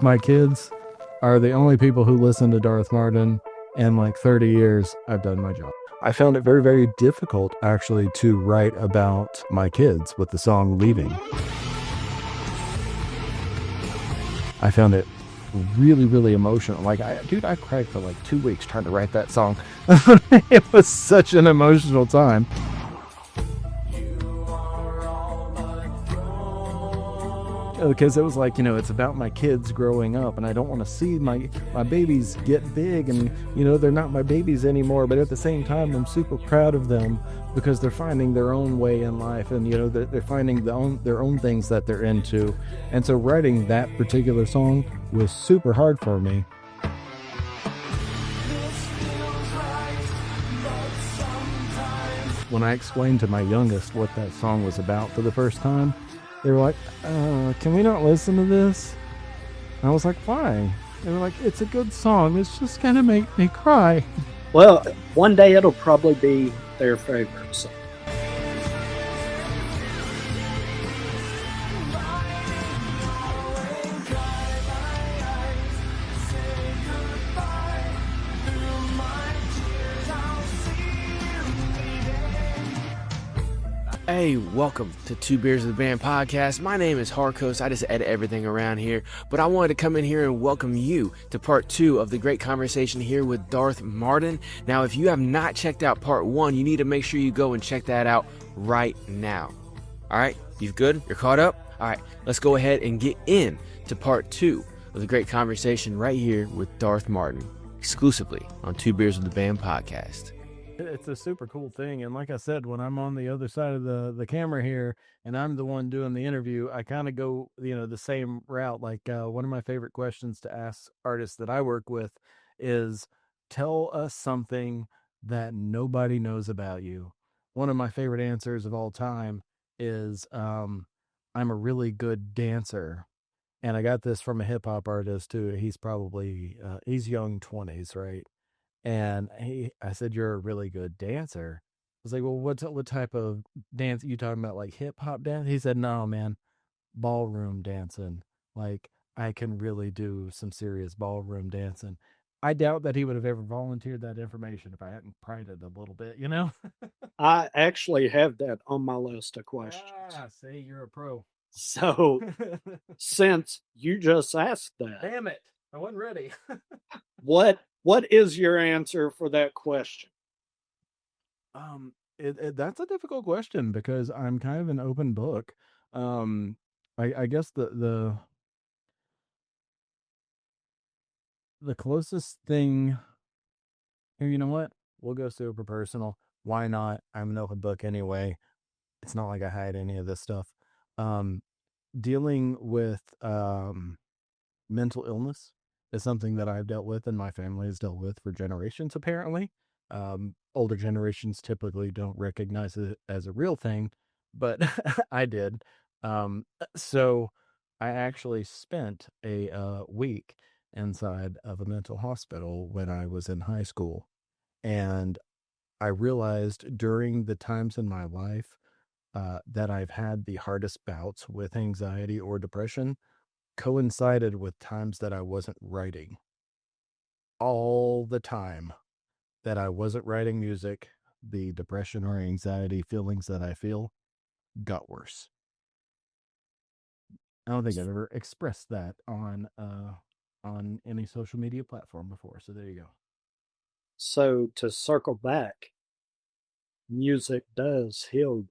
my kids are the only people who listen to Darth Marden, and like 30 years, I've done my job. I found it very, very difficult actually to write about my kids with the song Leaving. I found it really, really emotional. Like, I cried for like 2 weeks trying to write that song. It was such an emotional time. Because it was like, it's about my kids growing up, and I don't want to see my babies get big and, they're not my babies anymore. But at the same time, I'm super proud of them because they're finding their own way in life, and, they're finding their own things that they're into. And so writing that particular song was super hard for me. When I explained to my youngest what that song was about for the first time, they were like, can we not listen to this? And I was like, why? They were like, it's a good song. It's just going to make me cry. Well, one day it'll probably be their favorite song. Hey, welcome to Two Beers of the Band podcast. My name is Harkos. I just edit everything around here, but I wanted to come in here and welcome you to part 2 of the great conversation here with Darth Marden. Now, if you have not checked out part 1, you need to make sure you go and check that out right now. All right, you good? You're caught up? All right, let's go ahead and get in to part 2 of the great conversation right here with Darth Marden, exclusively on Two Beers of the Band podcast. It's a super cool thing. And like I said, when I'm on the other side of the camera here and I'm the one doing the interview, I kind of go, the same route. Like one of my favorite questions to ask artists that I work with is, tell us something that nobody knows about you. One of my favorite answers of all time is, I'm a really good dancer. And I got this from a hip hop artist too. He's probably, he's young 20s, right? And I said, you're a really good dancer. I was like, well, what type of dance you talking about? Like hip hop dance? He said, no, man, ballroom dancing. Like I can really do some serious ballroom dancing. I doubt that he would have ever volunteered that information if I hadn't pried it a little bit, I actually have that on my list of questions. See, you're a pro. So, since you just asked that, Damn it, I wasn't ready. what is your answer for that question? That's a difficult question because I'm kind of an open book. I guess the closest thing here, you know what? We'll go super personal. Why not? I'm an open book anyway. It's not like I hide any of this stuff. Dealing with mental illness is something that I've dealt with and my family has dealt with for generations, apparently. Older generations typically don't recognize it as a real thing, but I did. So I actually spent a week inside of a mental hospital when I was in high school. And I realized during the times in my life that I've had the hardest bouts with anxiety or depression coincided with times that I wasn't writing. All the time that I wasn't writing music, the depression or anxiety feelings that I feel got worse. I don't think I've ever expressed that on any social media platform before. So there you go. So, to circle back, music does heal.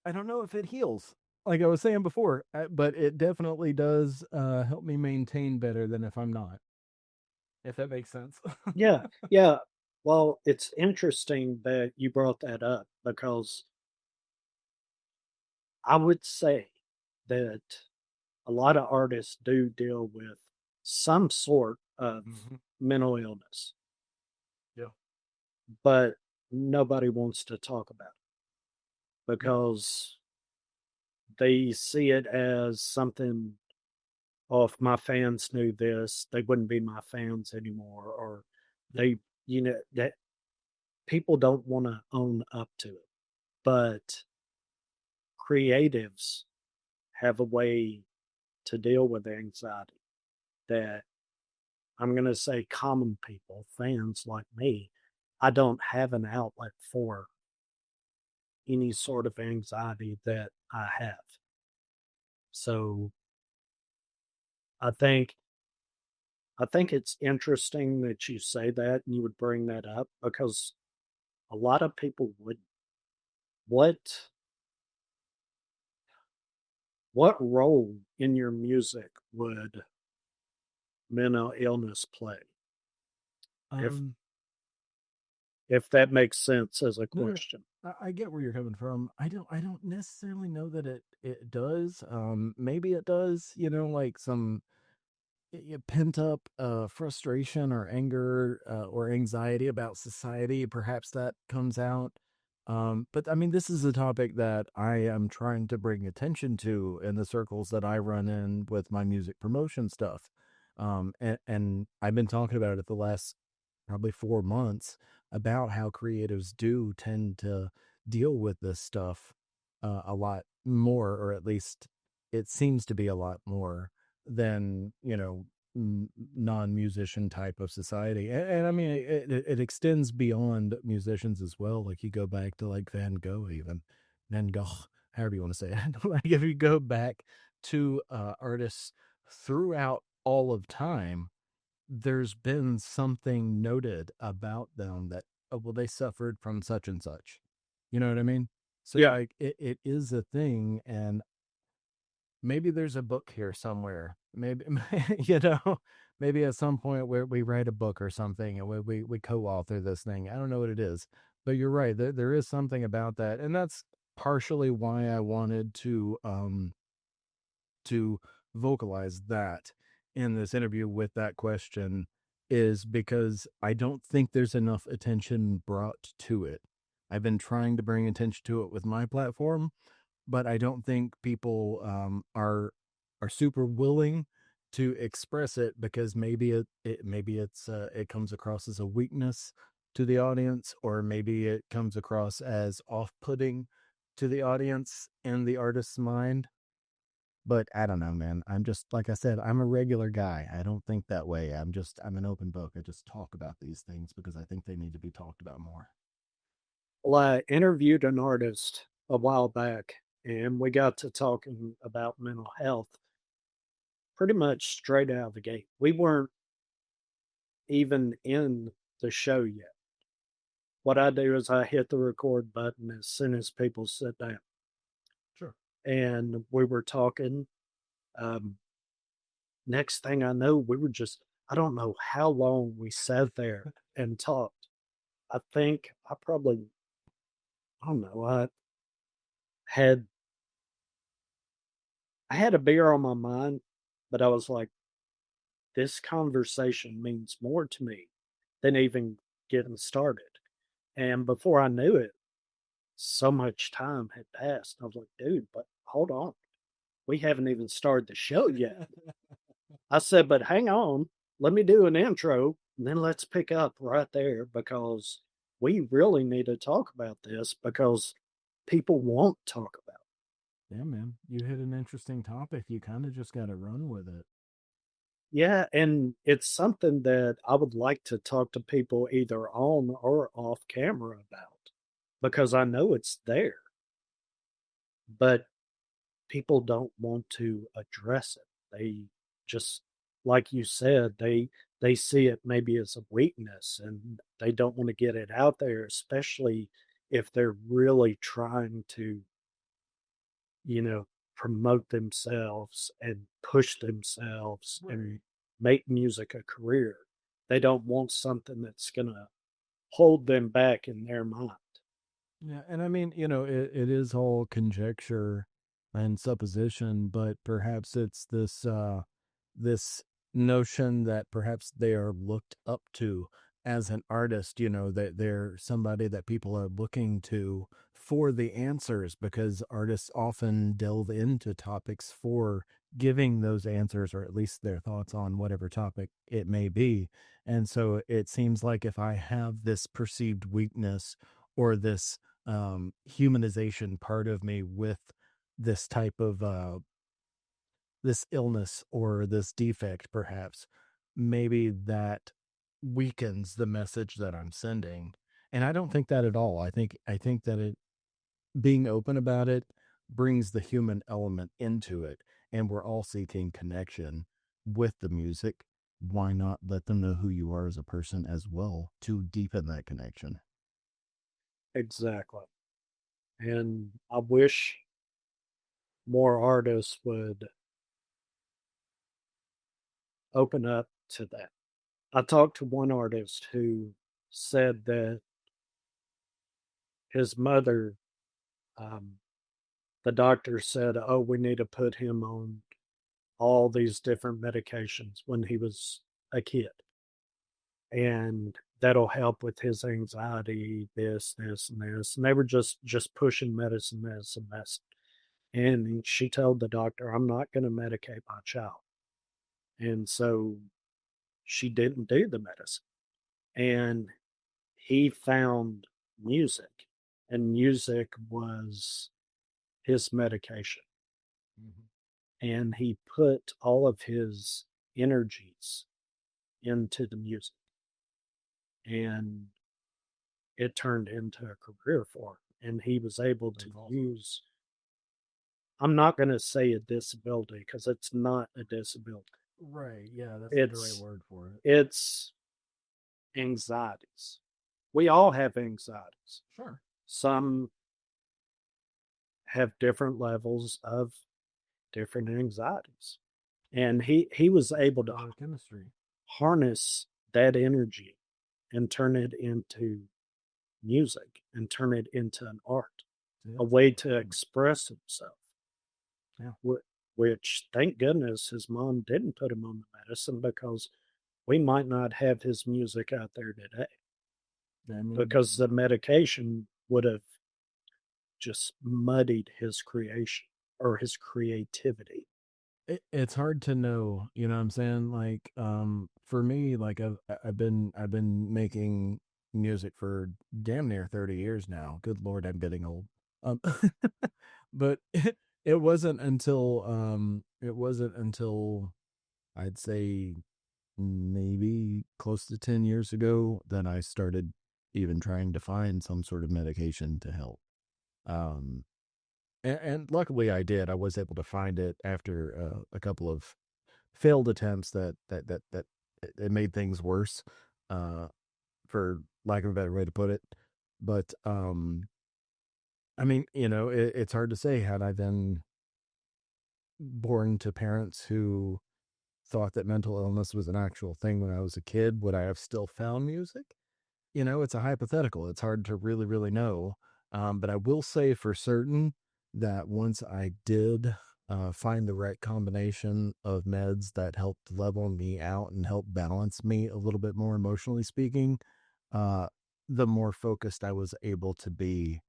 I don't know if it heals, like I was saying before, but it definitely does help me maintain better than if I'm not. If that makes sense. Yeah, yeah. Well, it's interesting that you brought that up because I would say that a lot of artists do deal with some sort of mental illness. Yeah. But nobody wants to talk about it because they see it as something, oh, if my fans knew this, they wouldn't be my fans anymore. Or they, that people don't want to own up to it. But creatives have a way to deal with anxiety that I'm going to say common people, fans like me, I don't have an outlet for any sort of anxiety that I have. So I think I think it's interesting that you say that and you would bring that up because a lot of people would. What what role in your music would mental illness play? If Um, if that makes sense as a no, no, question. I get where you're coming from. I don't necessarily know that it does. Maybe it does. Like some pent up frustration or anger or anxiety about society. Perhaps that comes out. But I mean, this is a topic that I am trying to bring attention to in the circles that I run in with my music promotion stuff. And I've been talking about it the last probably 4 months about how creatives do tend to deal with this stuff a lot more, or at least it seems to be a lot more than non-musician type of society. And I mean it extends beyond musicians as well. Like you go back to like Van Gogh, even Van Gogh, however you want to say it. Like if you go back to artists throughout all of time, there's been something noted about them that, oh, well, they suffered from such and such. You know what I mean? So Yeah. like it is a thing, and maybe there's a book here somewhere. Maybe maybe at some point where we write a book or something and we co-author this thing. I don't know what it is, but you're right. There is something about that, and that's partially why I wanted to vocalize that in this interview with that question, is because I don't think there's enough attention brought to it. I've been trying to bring attention to it with my platform, but I don't think people are super willing to express it because it comes across as a weakness to the audience, or maybe it comes across as off-putting to the audience in the artist's mind. But I don't know, man. I'm just, like I said, I'm a regular guy. I don't think that way. I'm an open book. I just talk about these things because I think they need to be talked about more. Well, I interviewed an artist a while back and we got to talking about mental health pretty much straight out of the gate. We weren't even in the show yet. What I do is I hit the record button as soon as people sit down. Sure. And we were talking. Um, Next thing I know, I don't know how long we sat there and talked. I think I don't know, had I had a beer on my mind, but I was like, this conversation means more to me than even getting started. And before I knew it, so much time had passed. I was like, dude, but hold on. We haven't even started the show yet. I said, but hang on, let me do an intro, and then let's pick up right there because we really need to talk about this because people won't talk about it. Yeah, man. You hit an interesting topic. You kind of just got to run with it. Yeah, and it's something that I would like to talk to people either on or off camera about because I know it's there, but people don't want to address it. They just, like you said, they see it maybe as a weakness and they don't want to get it out there, especially if they're really trying to, you know, promote themselves and push themselves and make music a career. They don't want something that's going to hold them back in their mind. Yeah, and I mean, it is all conjecture and supposition, but perhaps it's this notion that perhaps they are looked up to as an artist, that they're somebody that people are looking to for the answers, because artists often delve into topics for giving those answers, or at least their thoughts on whatever topic it may be. And so it seems like if I have this perceived weakness or this humanization part of me with this type of this illness or this defect, perhaps, maybe that weakens the message that I'm sending. And I don't think that at all. I think that it being open about it brings the human element into it, and we're all seeking connection with the music. Why not let them know who you are as a person as well to deepen that connection? Exactly. And I wish more artists would open up to that. I talked to one artist who said that his mother, um, the doctor said, "Oh, we need to put him on all these different medications when he was a kid, and that'll help with his anxiety, this, and this." And they were just pushing medicine, medicine, medicine. And she told the doctor, "I'm not going to medicate my child." And so she didn't do the medicine. And he found music, and music was his medication. Mhm. And he put all of his energies into the music, and it turned into a career for him. And he was able to That's awesome. use, I'm not going to say a disability because it's not a disability. Right. Yeah, that's not the right word for it. It's anxieties. We all have anxieties. Sure. Some have different levels of different anxieties. And he was able to Chemistry. harness that energy and turn it into music and turn it into an art, a way to express himself. Yeah. Which, thank goodness, his mom didn't put him on the medicine, because we might not have his music out there today, because the medication would have just muddied his creation or his creativity. It's hard to know, you know what I'm saying? Like, for me, like I've been making music for damn near 30 years now. Good Lord, I'm getting old. Um, but it wasn't until I'd say maybe close to 10 years ago that I started even trying to find some sort of medication to help. Um, and luckily I did. I was able to find it after a couple of failed attempts that it made things worse, uh, for lack of a better way to put it. But I mean, it's hard to say. Had I been born to parents who thought that mental illness was an actual thing when I was a kid, would I have still found music? It's a hypothetical. It's hard to really, really know. But I will say for certain that once I did find the right combination of meds that helped level me out and help balance me a little bit more emotionally speaking, uh, the more focused I was able to be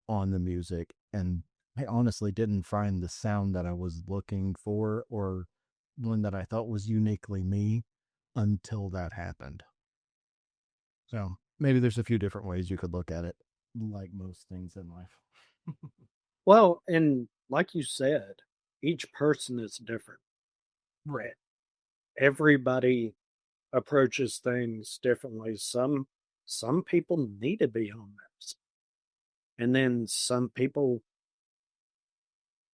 on the music. And I honestly didn't find the sound that I was looking for or one that I thought was uniquely me until that happened. So maybe there's a few different ways you could look at it, like most things in life. Well, and like you said, each person is different. Right. Everybody approaches things differently. Some people need to be on medicine, and then some people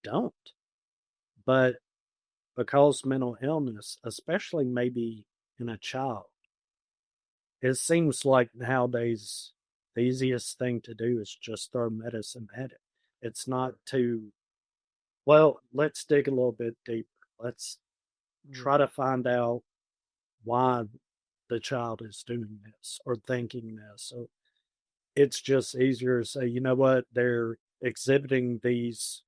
don't. But because mental illness, especially maybe in a child, it seems like nowadays the easiest thing to do is just throw medicine at it. It's not to, well, let's dig a little bit deeper. Let's try to find out why the child is doing this or thinking this. So it's just easier to say, you know what, they're exhibiting these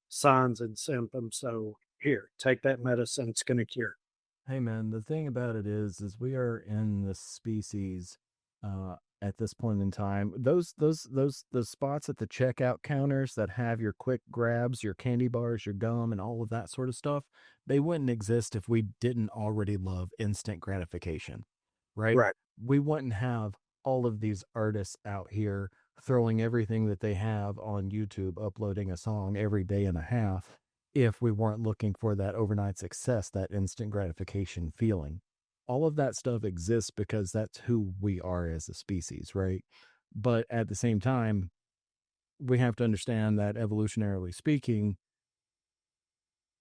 signs and symptoms. So here, take that medicine. It's going to cure. Hey man, the thing about it is we are in this species at this point in time. Those spots at the checkout counters that have your quick grabs, your candy bars, your gum, and all of that sort of stuff, they wouldn't exist if we didn't already love instant gratification, right? Right. We wouldn't have all of these artists out here throwing everything that they have on YouTube, uploading a song every day and a half if we weren't looking for that overnight success, that instant gratification feeling. All of that stuff exists because that's who we are as a species, right? But at the same time, we have to understand that evolutionarily speaking,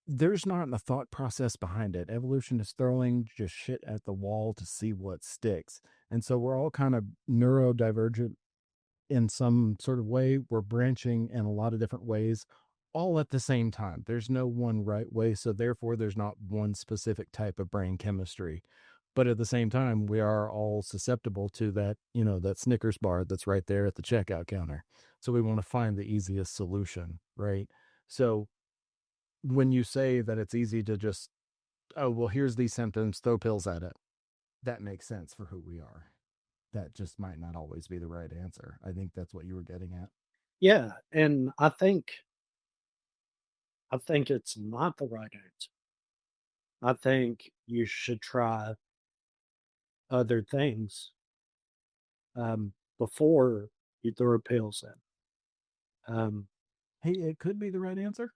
there's not a thought process behind it. Evolution is throwing just shit at the wall to see what sticks. And so we're all kind of neurodivergent in some sort of way. We're branching in a lot of different ways, all at the same time. There's no one right way. So therefore, there's not one specific type of brain chemistry. But at the same time, we are all susceptible to that, that Snickers bar that's right there at the checkout counter. So we want to find the easiest solution, right? So when you say that it's easy to just, oh, well, here's these symptoms, throw pills at it, that makes sense for who we are. That just might not always be the right answer. I think that's what you were getting at. Yeah, and I think it's not the right answer. I think you should try other things before you throw pills in. Hey, it could be the right answer.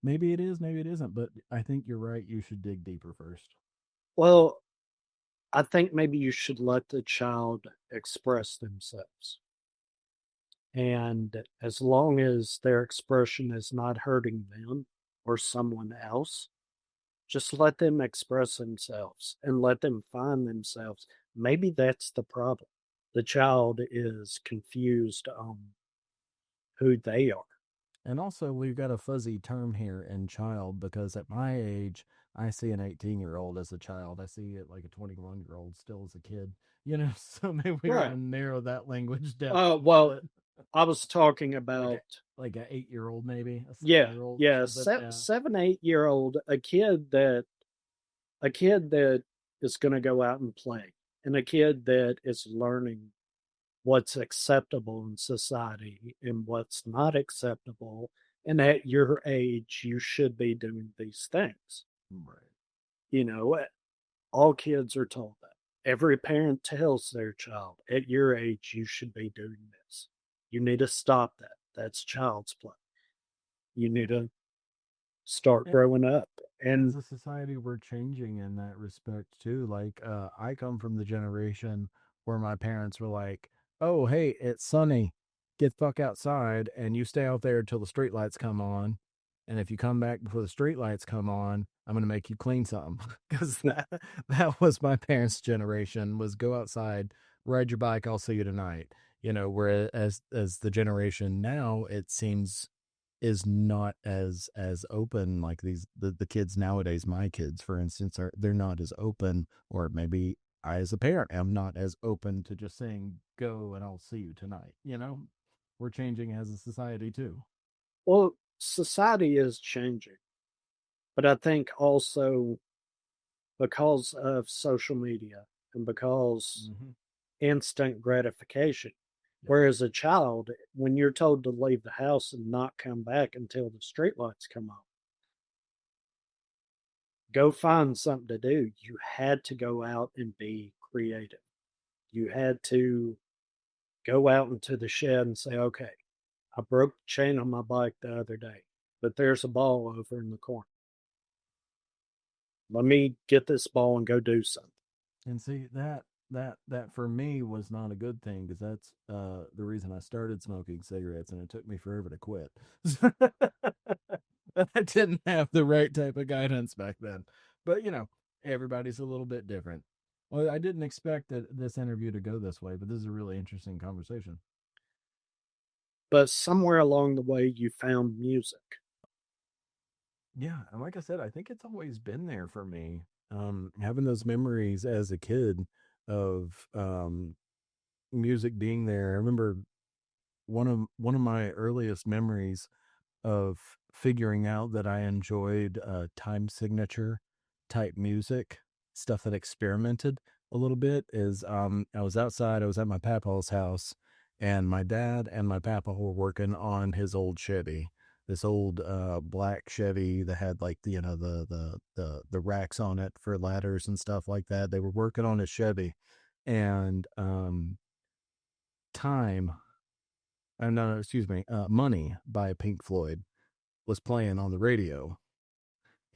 Maybe it is, maybe it isn't, but I think you're right. You should dig deeper first. Well, I think maybe you should let the child express themselves. And as long as their expression is not hurting them or someone else, just let them express themselves and let them find themselves. Maybe that's the problem. The child is confused on who they are. And also, we've got a fuzzy term here in child because at my age, I see an 18-year-old as a child. I see it like a 21-year-old still as a kid. So maybe we Right. want to narrow that language down. Well, I was talking about like an 8-year-old, maybe a yeah, 7-year-old. yeah, Yeah. 7, 8-year-old, a kid that is going to go out and play, and a kid that is learning what's acceptable in society and what's not acceptable. And at your age, you should be doing these things. Right. All kids are told that. Every parent tells their child, at your age, you should be doing this. You need to stop that. That's child's play. You need to start growing up. And as a society, we're changing in that respect too. Like, I come from the generation where my parents were like, "Oh, hey, it's sunny, get the fuck outside, and you stay out there until the streetlights come on. And if you come back before the streetlights come on, I'm gonna make you clean something." Because that was my parents' generation, was go outside, ride your bike, I'll see you tonight. Whereas as the generation now, it seems is not as open. Like the kids nowadays, my kids for instance, they're not as open, or maybe I as a parent am not as open to just saying go and I'll see you tonight. We're changing as a society too. well, society is changing, but I think also because of social media and because Mm-hmm. instant gratification. Yep. Whereas a child, when you're told to leave the house and not come back until the streetlights come on, go find something to do. You had to go out and be creative. You had to go out into the shed and say, okay, I broke the chain on my bike the other day, but there's a ball over in the corner. Let me get this ball and go do something. And see that for me was not a good thing, because that's the reason I started smoking cigarettes, and it took me forever to quit. I didn't have the right type of guidance back then. But everybody's a little bit different. Well, I didn't expect this interview to go this way, but this is a really interesting conversation. But somewhere along the way, you found music. Yeah, and like I said, I think it's always been there for me. Having those memories as a kid of music being there. I remember one of my earliest memories of figuring out that I enjoyed time signature type music, stuff that experimented a little bit, is I was outside, I was at my papa's house, and my dad and my papa were working on his old Chevy. This old black Chevy that had like the racks on it for ladders and stuff like that. They were working on his Chevy, and time no, excuse me, Money by Pink Floyd was playing on the radio.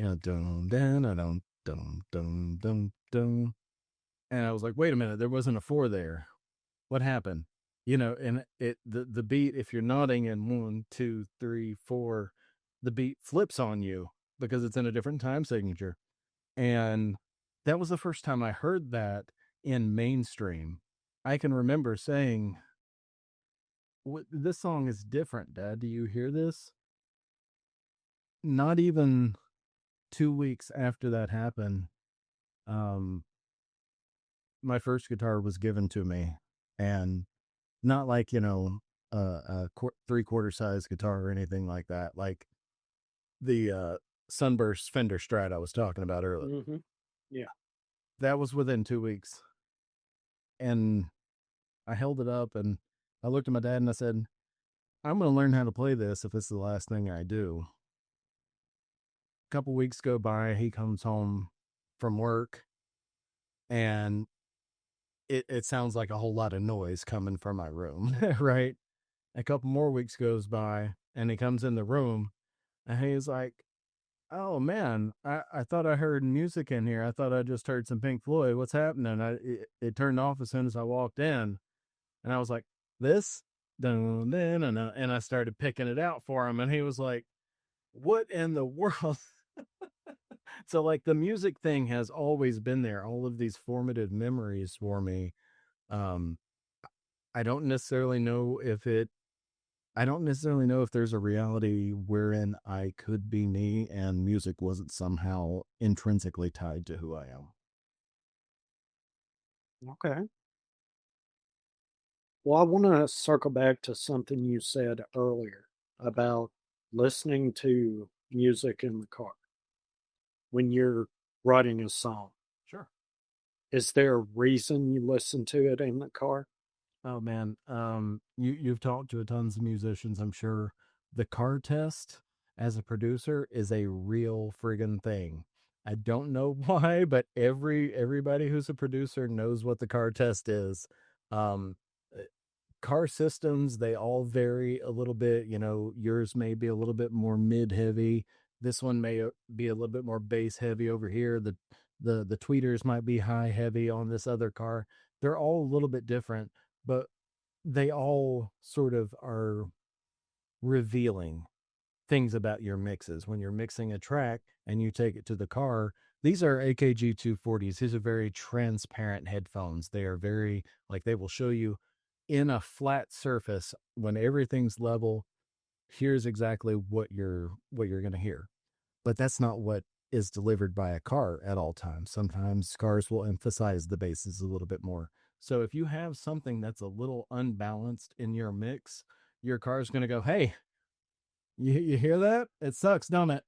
dum dum dum dum dum dum dum. And I was like, wait a minute, there wasn't a 4 there. What happened? And the beat, if you're nodding in 1, 2, 3, 4, the beat flips on you because it's in a different time signature. And that was the first time I heard that in mainstream. I can remember saying, this song is different, Dad. Do you hear this? Not even 2 weeks after that happened, um, my first guitar was given to me, and not like, a 3/4 size guitar or anything like that. Like the Sunburst Fender Strat I was talking about earlier. Mm-hmm. Yeah. That was within 2 weeks. And I held it up and I looked at my dad and I said, I'm going to learn how to play this if it's the last thing I do. A couple weeks go by, he comes home from work and it sounds like a whole lot of noise coming from my room, right? A couple more weeks goes by and he comes in the room and he's like, oh man, I thought I heard music in here. I thought I just heard some Pink Floyd. What's happening? It turned off as soon as I walked in. And I was like, this? Dun, dun, dun, dun. And I started picking it out for him. And he was like, what in the world? So like the music thing has always been there. All of these formative memories for me. Um, I don't necessarily know if there's a reality wherein I could be me and music wasn't somehow intrinsically tied to who I am. Okay. Well, I want to circle back to something you said earlier about listening to music in the car when you're writing a song. Sure. Is there a reason you listen to it in the car? Oh man, you've talked to tons of musicians, I'm sure. The car test as a producer is a real friggin' thing. I don't know why, but everybody who's a producer knows what the car test is. Um, uh, Car systems, they all vary a little bit. Yours may be a little bit more mid heavy. This one may be a little bit more bass heavy over here. The tweeters might be high heavy on this other car. They're all a little bit different, but they all sort of are revealing things about your mixes. When you're mixing a track and you take it to the car, these are AKG 240s. These are very transparent headphones. They are very, like, they will show you in a flat surface when everything's level, here's exactly what you're going to hear. But that's not what is delivered by a car at all times. Sometimes cars will emphasize the basses a little bit more. So if you have something that's a little unbalanced in your mix, your car's going to go, hey, you hear that? It sucks, don't it?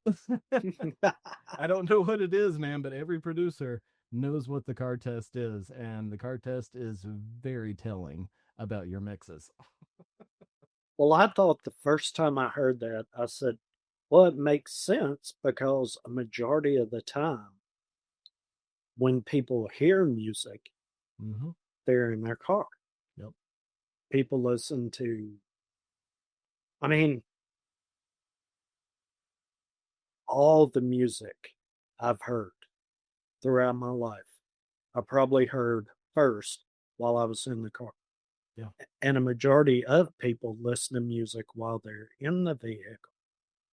I don't know what it is, man, but every producer knows what the car test is, and the car test is very telling about your mixes. Well, I thought the first time I heard that, I said, well, it makes sense because a majority of the time when people hear music, Mm-hmm. they're in their car. Yep. People listen to, I mean, all the music I've heard throughout my life, I probably heard first while I was in the car. Yeah. And a majority of people listen to music while they're in the vehicle.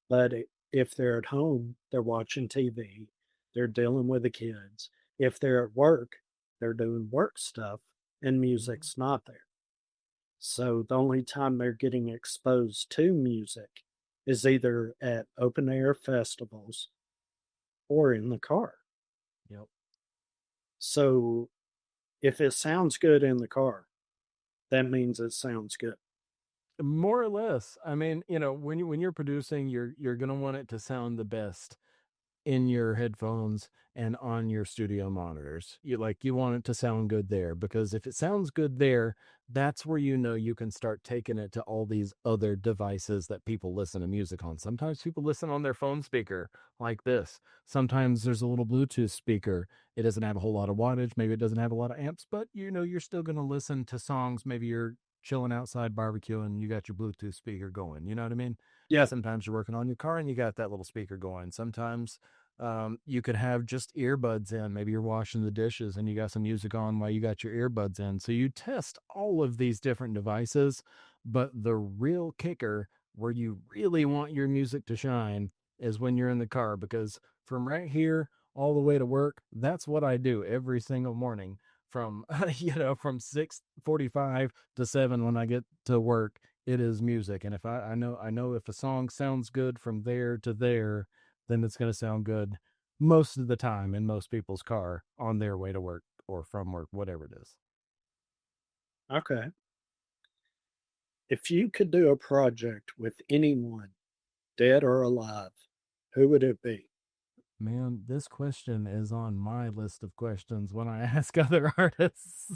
But if they're at home, they're watching TV, they're dealing with the kids. If they're at work, they're doing work stuff and music's not there. So the only time they're getting exposed to music is either at open air festivals or in the car. Yep. So if it sounds good in the car, that means it sounds good. More or less. I mean, when you're producing, you're gonna want it to sound the best in your headphones and on your studio monitors. You want it to sound good there, because if it sounds good there, that's where you can start taking it to all these other devices that people listen to music on. Sometimes people listen on their phone speaker like this. Sometimes there's a little Bluetooth speaker. It doesn't have a whole lot of wattage, maybe it doesn't have a lot of amps, but you're still going to listen to songs. Maybe you're chilling outside barbecuing, you got your Bluetooth speaker going, you know what I mean? Yeah. Sometimes you're working on your car and you got that little speaker going. Sometimes You could have just earbuds in. Maybe you're washing the dishes and you got some music on while you got your earbuds in. So you test all of these different devices, but the real kicker where you really want your music to shine is when you're in the car, because from right here all the way to work, that's what I do every single morning from from 6:45 to 7 when I get to work. It is music, and if I know if a song sounds good from there to there, then it's going to sound good most of the time in most people's car on their way to work or from work, whatever it is. Okay. If you could do a project with anyone, dead or alive, who would it be? Man, this question is on my list of questions when I ask other artists.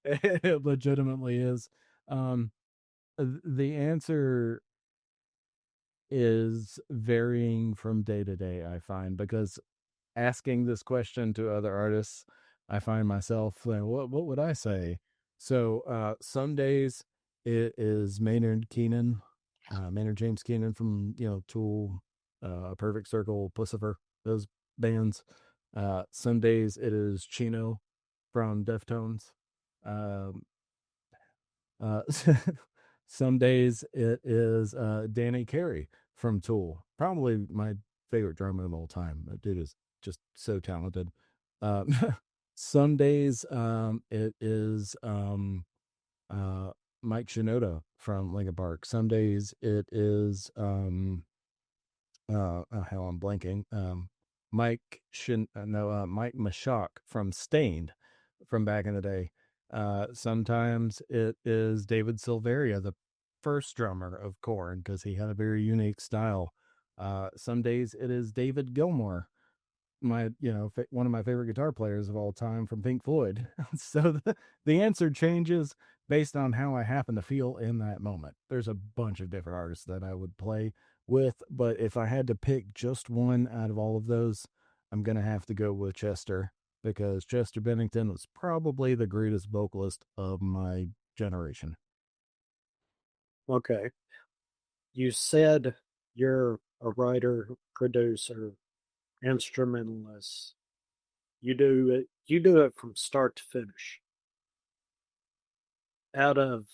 It legitimately is. Um, the answer is varying from day to day, I find, because asking this question to other artists, I find myself like, what would I say? So some days it is Maynard James Keenan from Tool, Perfect Circle, Pussifer, those bands. Some days it is Chino from Deftones. Um, uh, some days it is Danny Carey from Tool, probably my favorite drummer of all time. That dude is just so talented. Um, some days it is uh, Mike Shinoda from Linkin Park. Some days it is oh hell, I'm blanking. Mike Mashak from Stained from back in the day. Sometimes it is David Silveria, the first drummer of Korn, because he had a very unique style. Some days it is David Gilmour, one of my favorite guitar players of all time from Pink Floyd. So the answer changes based on how I happen to feel in that moment. There's a bunch of different artists that I would play with, but if I had to pick just one out of all of those, I'm going to have to go with Chester, because Chester Bennington was probably the greatest vocalist of my generation. Okay. You said you're a writer, producer, instrumentalist. You do it from start to finish. Out of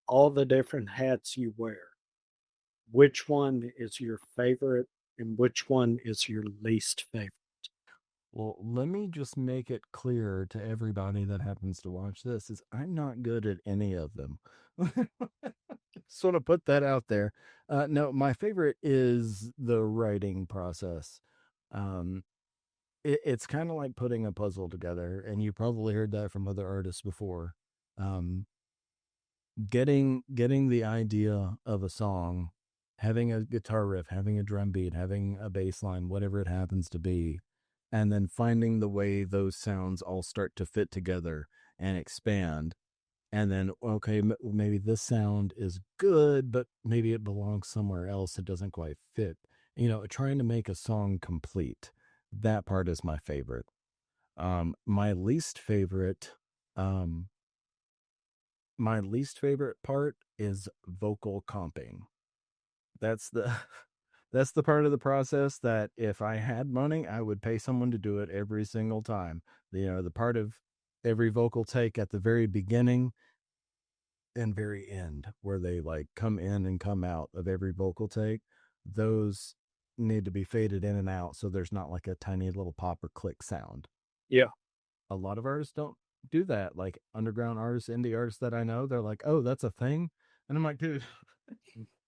all the different hats you wear, which one is your favorite and which one is your least favorite? Well, let me just make it clear to everybody that happens to watch this is I'm not good at any of them. Sort of put that out there. No, my favorite is the writing process. Um, it's kind of like putting a puzzle together, and you probably heard that from other artists before. Um, getting the idea of a song, having a guitar riff, having a drum beat, having a bass line, whatever it happens to be, and then finding the way those sounds all start to fit together and expand. And then, okay, maybe this sound is good, but maybe it belongs somewhere else. It doesn't quite fit. Trying to make a song complete. That part is my favorite. My least favorite, um, my least favorite part is vocal comping. That's the that's the part of the process that if I had money, I would pay someone to do it every single time. The part of every vocal take at the very beginning and very end where they like come in and come out of every vocal take, those need to be faded in and out so there's not like a tiny little pop or click sound. Yeah. A lot of artists don't do that. Like underground artists, indie artists that I know, they're like, "Oh, that's a thing," and I'm like, "Dude,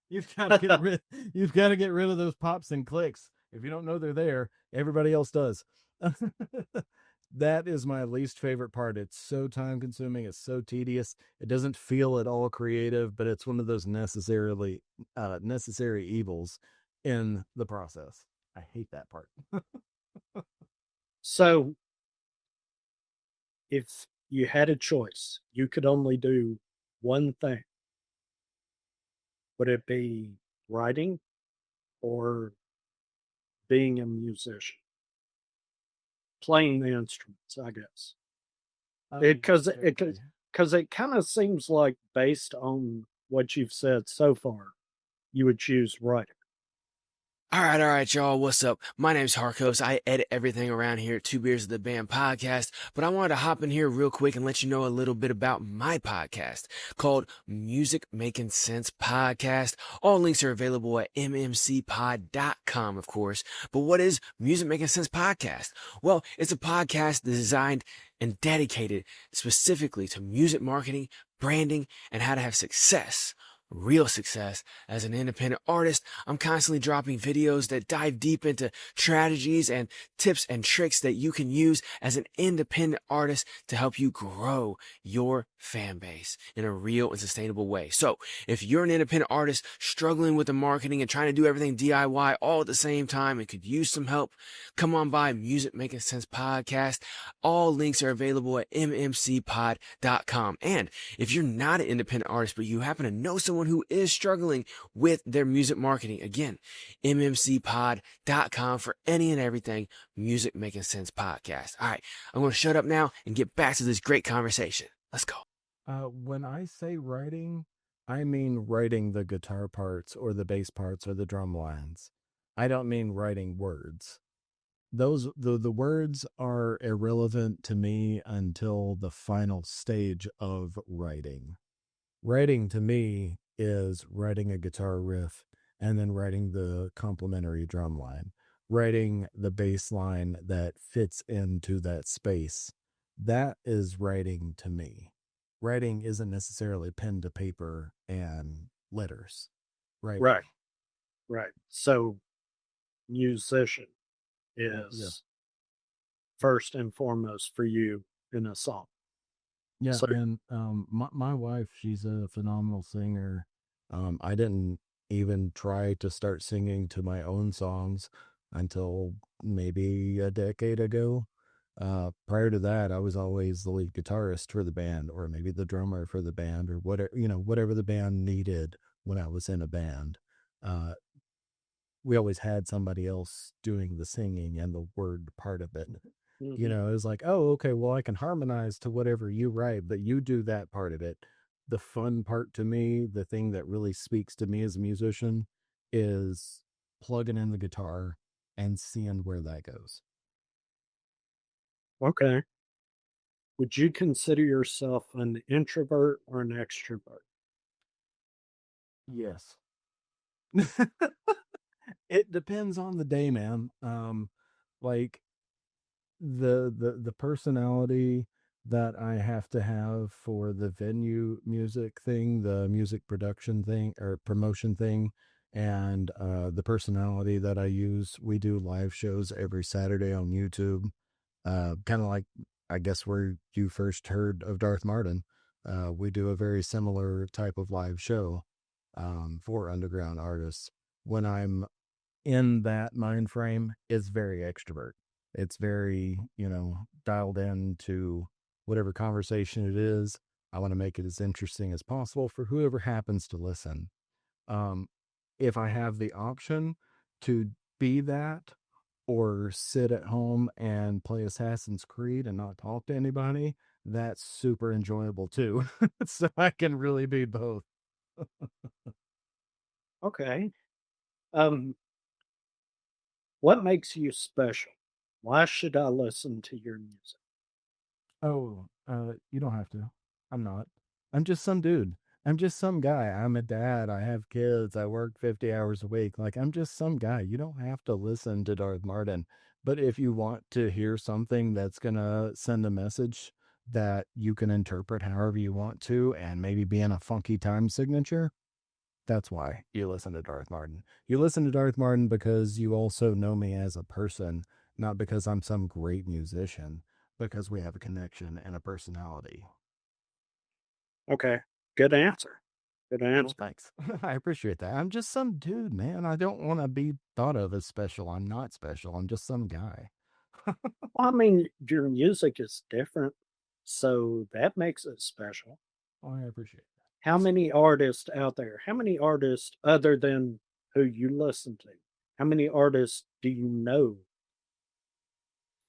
you've got to get rid. You've got to get rid of those pops and clicks. If you don't know they're there, everybody else does." That is my least favorite part. It's so time consuming. It's so tedious. It doesn't feel at all creative, but it's one of those necessary evils in the process. I hate that part. So, if you had a choice, you could only do one thing. Would it be writing or being a musician? Playing the instruments, I guess. Because it kind of seems like, based on what you've said so far, you would choose writing. All right, y'all. What's up? My name's Harkos. I edit everything around here at Two Beers of the Band podcast, but I wanted to hop in here real quick and let you know a little bit about my podcast called Music Making Sense Podcast. All links are available at mmcpod.com, of course. But what is Music Making Sense Podcast? Well, it's a podcast designed and dedicated specifically to music marketing, branding, and how to have success. Real success as an independent artist. I'm constantly dropping videos that dive deep into strategies and tips and tricks that you can use as an independent artist to help you grow your fan base in a real and sustainable way. So if you're an independent artist struggling with the marketing and trying to do everything DIY all at the same time and could use some help, come on by Music Making Sense Podcast. All links are available at mmcpod.com. And if you're not an independent artist, but you happen to know someone who is struggling with their music marketing, again, mmcpod.com for any and everything Music Making Sense Podcast. All right, I'm going to shut up now and get back to this great conversation. Let's go. When I say writing, I mean writing the guitar parts or the bass parts or the drum lines. I don't mean writing words. The words are irrelevant to me until the final stage of writing. Writing to me is writing a guitar riff and then writing the complementary drum line, writing the bass line that fits into that space. That is writing to me. Writing isn't necessarily pen to paper and letters, right? Right. So, musician Yeah. is first and foremost for you in a song. Yeah, So, and my wife, she's a phenomenal singer. I didn't even try to start singing to my own songs until maybe a decade ago. Prior to that, I was always the lead guitarist for the band, or maybe the drummer for the band, or whatever the band needed when I was in a band. Uh, we always had somebody else doing the singing and the word part of it. It was like, oh, okay, well, I can harmonize to whatever you write, but you do that part of it. The fun part to me, the thing that really speaks to me as a musician, is plugging in the guitar and seeing where that goes. okay. Would you consider yourself an introvert or an extrovert? Yes. It depends on the day, man. Like the personality that I have to have for the venue music thing, the music production thing or promotion thing, and the personality that I use. We do live shows every Saturday on YouTube. Kind of like, I guess, where you first heard of Darth Marden. We do a very similar type of live show for underground artists. When I'm in that mind frame, is very extrovert. It's very, dialed in to whatever conversation it is. I want to make it as interesting as possible for whoever happens to listen. Um, if I have the option to be that or sit at home and play Assassin's Creed and not talk to anybody, that's super enjoyable too. So I can really be both. Okay. Um, what makes you special? Why should I listen to your music? Oh, you don't have to. I'm not. I'm just some dude. I'm just some guy. I'm a dad. I have kids. I work 50 hours a week. Like, I'm just some guy. You don't have to listen to Darth Marden. But if you want to hear something that's going to send a message that you can interpret however you want to and maybe be in a funky time signature, that's why you listen to Darth Marden. You listen to Darth Marden because you also know me as a person, not because I'm some great musician, because we have a connection and a personality. Okay. Good answer. Good Well, answer. thanks. I appreciate that. I'm just some dude, man. I don't want to be thought of as special. I'm not special. I'm just some guy. Well, I mean, your music is different, so that makes it special. Oh, I appreciate How many artists out there? How many artists other than who you listen to? How many artists do you know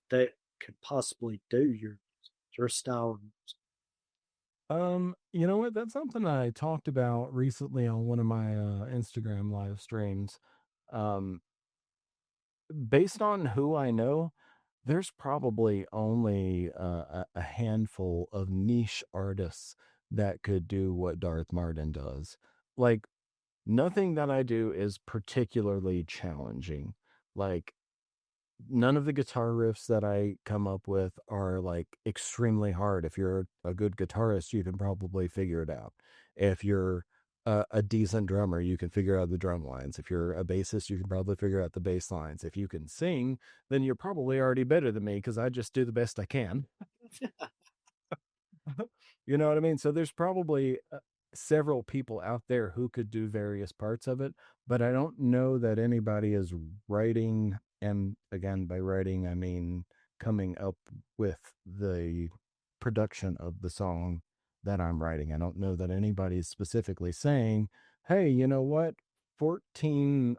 that could possibly do your style of music? that. You know what? That's something I talked about recently on one of my Instagram live streams. Um, based on who I know, there's probably only a handful of niche artists that could do what Darth Marden does. Like, nothing that I do is particularly challenging. Like, none of the guitar riffs that I come up with are like extremely hard. If you're a good guitarist, you can probably figure it out. If you're a decent drummer, you can figure out the drum lines. If you're a bassist, you can probably figure out the bass lines. If you can sing, then you're probably already better than me because I just do the best I can. You know what I mean? So there's probably several people out there who could do various parts of it, but I don't know that anybody is writing. And again, by writing, I mean coming up with the production of the song that I'm writing. I don't know that anybody is specifically saying, hey, you know what? 14/8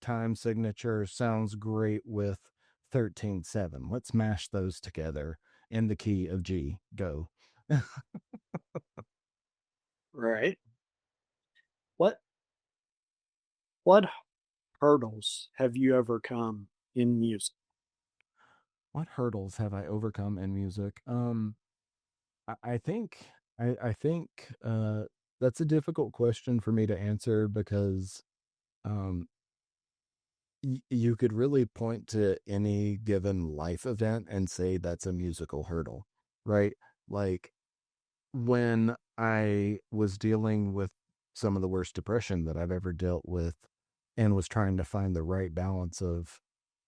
time signature sounds great with 13/7. Let's mash those together in the key of G. Go. Right. What what hurdles have you overcome in music? What hurdles have I overcome in music? I think I think that's a difficult question for me to answer because um, you could really point to any given life event and say that's a musical hurdle, right? Like when I was dealing with some of the worst depression that I've ever dealt with and was trying to find the right balance of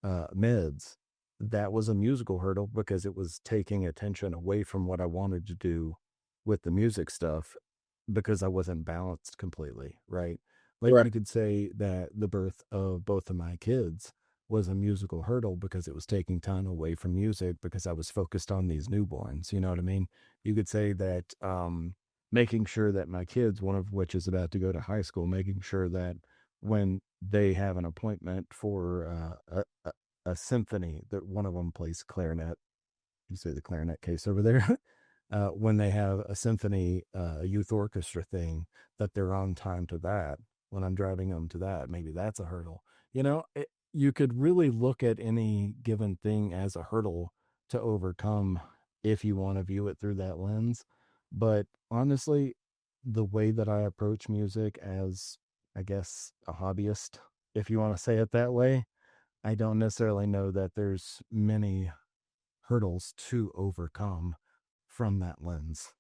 meds, that was a musical hurdle because it was taking attention away from what I wanted to do with the music stuff because I wasn't balanced completely, right? Like Right. you could say that the birth of both of my kids was a musical hurdle because it was taking time away from music because I was focused on these newborns. You know what I mean? You could say that making sure that my kids, one of which is about to go to high school, making sure that when they have an appointment for a symphony, that one of them plays clarinet. You say the clarinet case over there. When they have a symphony, youth orchestra thing, that they're on time to that. When I'm driving them to that, maybe that's a hurdle. You could really look at any given thing as a hurdle to overcome if you want to view it through that lens. But honestly, the way that I approach music as, I guess, a hobbyist, if you want to say it that way, I don't necessarily know that there's many hurdles to overcome from that lens.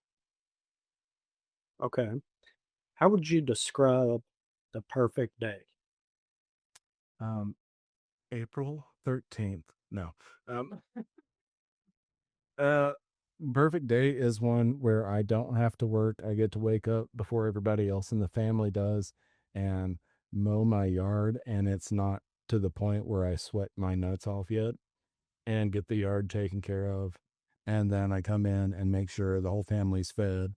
Okay. How would you describe the perfect day? Um, April 13th. No. Um, uh, Perfect day is one where I don't have to work. I get to wake up before everybody else in the family does and mow my yard. And it's not to the point where I sweat my nuts off yet and get the yard taken care of. And then I come in and make sure the whole family's fed.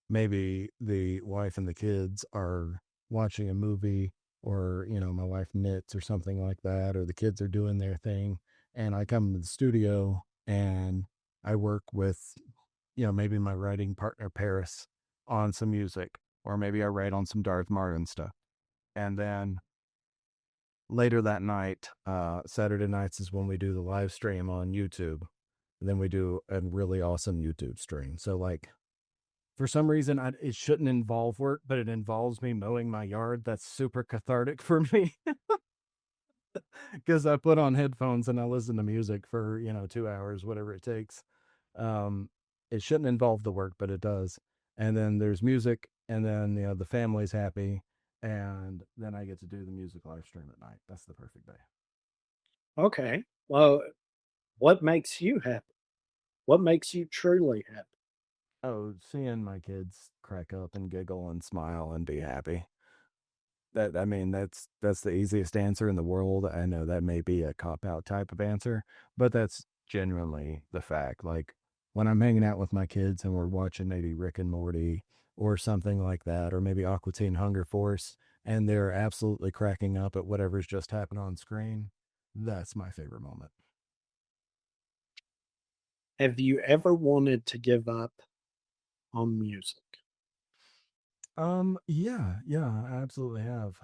Maybe the wife and the kids are watching a movie, or, my wife knits or something like that, or the kids are doing their thing. And I come to the studio and I work with, maybe my writing partner, Paris, on some music, or maybe I write on some Darth Marden stuff. And then later that night, Saturday nights is when we do the live stream on YouTube. And then we do a really awesome YouTube stream. So, like, for some reason, it shouldn't involve work, but it involves me mowing my yard. That's super cathartic for me because I put on headphones and I listen to music for 2 hours, whatever it takes. Um, it shouldn't involve the work, but it does. And then there's music, and then the family's happy, and then I get to do the music live stream at night. That's the perfect day. Okay. Well, what makes you happy? What makes you truly happy? Oh, seeing my kids crack up and giggle and smile and be happy. That I mean, that's the easiest answer in the world. I know that may be a cop out type of answer, but that's genuinely the fact. Like when I'm hanging out with my kids and we're watching maybe Rick and Morty or something like that, or maybe Aqua Teen Hunger Force, and they're absolutely cracking up at whatever's just happened on screen, that's my favorite moment. Have you ever wanted to give up on music? Yeah, I absolutely have.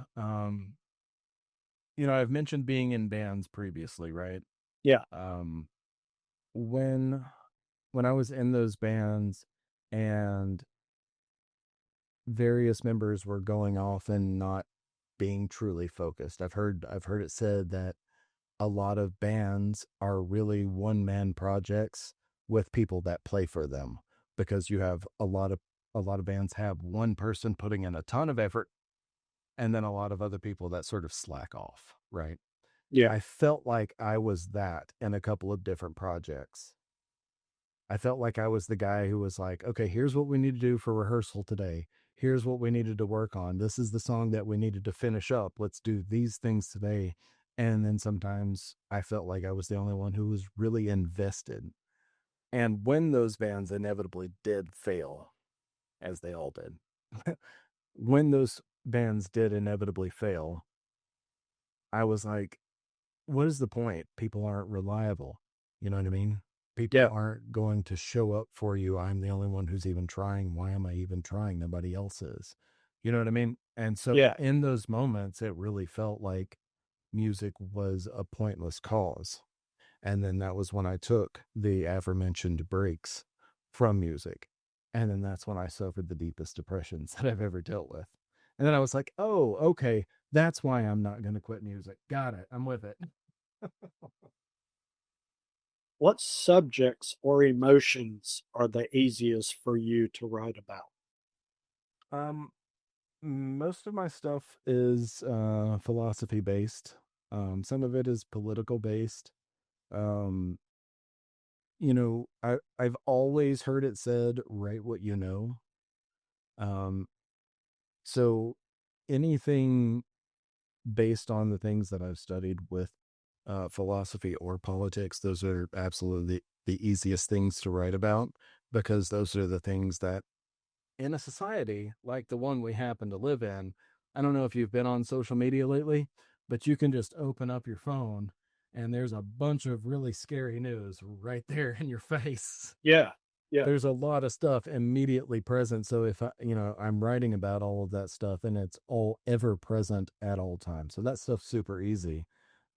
I've mentioned being in bands previously, right? Yeah. Um, when I was in those bands and various members were going off and not being truly focused. I've heard it said that a lot of bands are really one-man projects with people that play for them, because you have a lot of bands have one person putting in a ton of effort and then a lot of other people that sort of slack off, right? Yeah. I felt like I was that in a couple of different projects. I felt like I was the guy who was like, okay, here's what we need to do for rehearsal today. Here's what we needed to work on. This is the song that we needed to finish up. Let's do these things today. And then sometimes I felt like I was the only one who was really invested. And when those bands inevitably did fail, as they all did, when those bands did inevitably fail, I was like, what is the point? People aren't reliable. You know what I mean? People Yeah. aren't going to show up for you. I'm the only one who's even trying. Why am I even trying? Nobody else is. You know what I mean? And so Yeah. in those moments, it really felt like music was a pointless cause. And then that was when I took the aforementioned breaks from music. And then that's when I suffered the deepest depressions that I've ever dealt with. And then I was like, oh, okay, that's why I'm not going to quit music. Got it. I'm with it. What subjects or emotions are the easiest for you to write about? Um, Most of my stuff is philosophy based. Some of it is political based. Um, I've always heard it said, write what you know. Um, so anything based on the things that I've studied with philosophy or politics, those are absolutely the easiest things to write about, because those are the things that in a society like the one we happen to live in, I don't know if you've been on social media lately, but you can just open up your phone and there's a bunch of really scary news right there in your face. Yeah. Yeah. There's a lot of stuff immediately present. So if I'm writing about all of that stuff and it's all ever present at all times. So that stuff's super easy.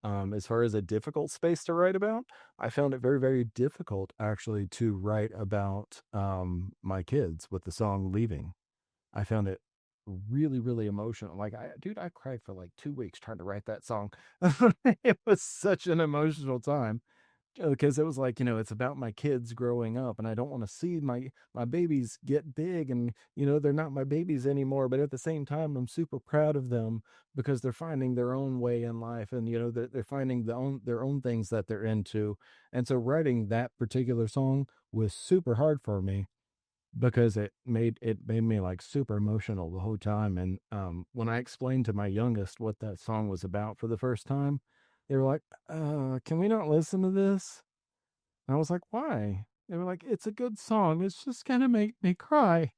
As far as a difficult space to write about, I found it very, very difficult actually to write about my kids with the song Leaving. I found it really, really emotional. Like, I cried for like 2 weeks trying to write that song. It was such an emotional time because it was like, it's about my kids growing up, and I don't want to see my babies get big, and they're not my babies anymore, but at the same time I'm super proud of them because they're finding their own way in life, and they're finding their own things that they're into. And so writing that particular song was super hard for me because it made me like super emotional the whole time. And when I explained to my youngest what that song was about for the first time, they were like, can we not listen to this? And I was like, why? They were like, it's a good song. It's just gonna make me cry.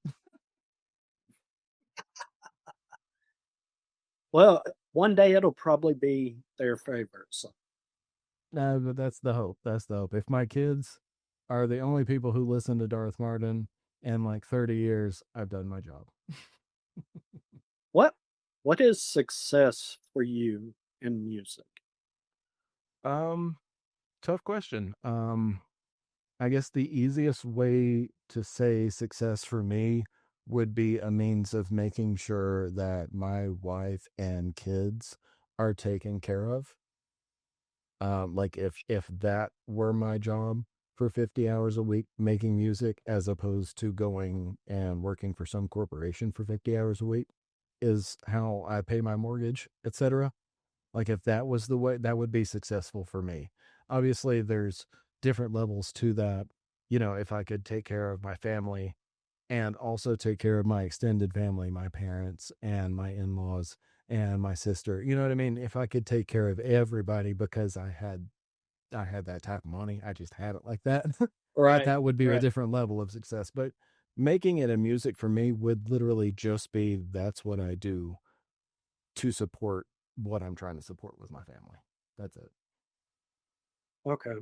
Well, one day it'll probably be their favorite song. But that's the hope. That's the hope. If my kids are the only people who listen to Darth Marden in like 30 years, I've done my job. What what is success for you in music? Um, Tough question. I guess the easiest way to say success for me would be a means of making sure that my wife and kids are taken care of. Like if that were my job for 50 hours a week making music, as opposed to going and working for some corporation for 50 hours a week, is how I pay my mortgage, etc. Like if that was the way, that would be successful for me. Obviously, there's different levels to that. If I could take care of my family and also take care of my extended family, my parents and my in-laws and my sister, you know what I mean? If I could take care of everybody because I had that type of money, I just had it like that. Right. That would be a Right. different level of success. But making it a music for me would literally just be, that's what I do to support what I'm trying to support with my family. That's it. Okay.